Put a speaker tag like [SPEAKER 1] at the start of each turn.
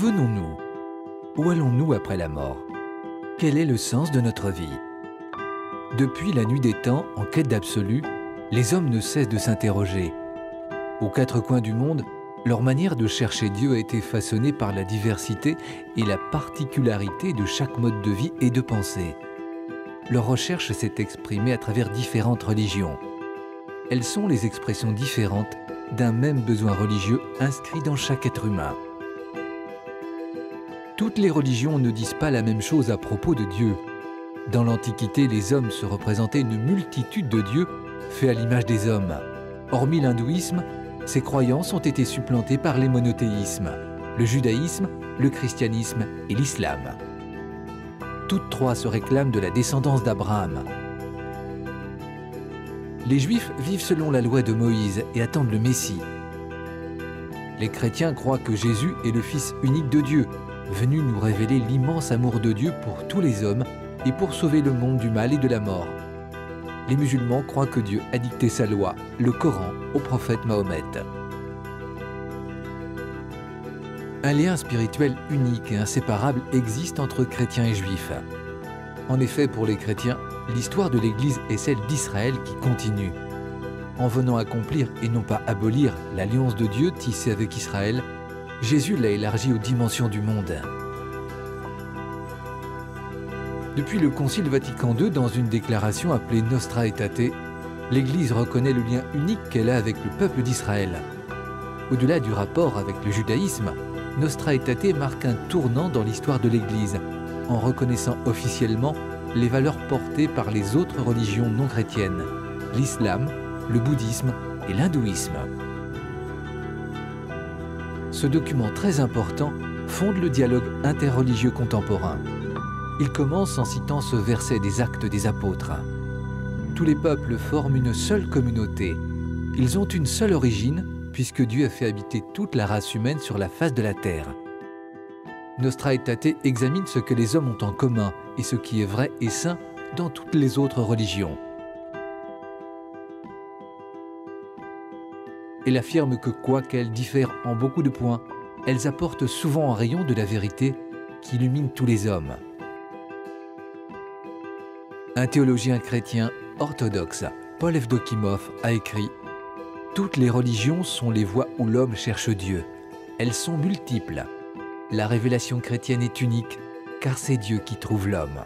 [SPEAKER 1] venons-nous? Où allons-nous après la mort? Quel est le sens de notre vie? Depuis la nuit des temps, en quête d'absolu, les hommes ne cessent de s'interroger. Aux quatre coins du monde, leur manière de chercher Dieu a été façonnée par la diversité et la particularité de chaque mode de vie et de pensée. Leur recherche s'est exprimée à travers différentes religions. Elles sont les expressions différentes d'un même besoin religieux inscrit dans chaque être humain. Toutes les religions ne disent pas la même chose à propos de Dieu. Dans l'Antiquité, les hommes se représentaient une multitude de dieux faits à l'image des hommes. Hormis l'hindouisme, ces croyances ont été supplantées par les monothéismes, le judaïsme, le christianisme et l'islam. Toutes trois se réclament de la descendance d'Abraham. Les Juifs vivent selon la loi de Moïse et attendent le Messie. Les chrétiens croient que Jésus est le Fils unique de Dieu, venu nous révéler l'immense amour de Dieu pour tous les hommes et pour sauver le monde du mal et de la mort. Les musulmans croient que Dieu a dicté sa loi, le Coran, au prophète Mahomet. Un lien spirituel unique et inséparable existe entre chrétiens et juifs. En effet, pour les chrétiens, l'histoire de l'Église est celle d'Israël qui continue. En venant accomplir et non pas abolir l'alliance de Dieu tissée avec Israël, Jésus l'a élargie aux dimensions du monde. Depuis le Concile Vatican II, dans une déclaration appelée Nostra Aetate, l'Église reconnaît le lien unique qu'elle a avec le peuple d'Israël. Au-delà du rapport avec le judaïsme, Nostra Aetate marque un tournant dans l'histoire de l'Église, en reconnaissant officiellement les valeurs portées par les autres religions non chrétiennes, l'islam, le bouddhisme et l'hindouisme. Ce document très important fonde le dialogue interreligieux contemporain. Il commence en citant ce verset des Actes des Apôtres. Tous les peuples forment une seule communauté. Ils ont une seule origine, puisque Dieu a fait habiter toute la race humaine sur la face de la terre. Nostra Aetate examine ce que les hommes ont en commun et ce qui est vrai et saint dans toutes les autres religions. Elle affirme que quoiqu'elles diffèrent en beaucoup de points, elles apportent souvent un rayon de la vérité qui illumine tous les hommes. Un théologien chrétien orthodoxe, Paul Evdokimov, a écrit « Toutes les religions sont les voies où l'homme cherche Dieu. Elles sont multiples. La révélation chrétienne est unique, car c'est Dieu qui trouve l'homme. »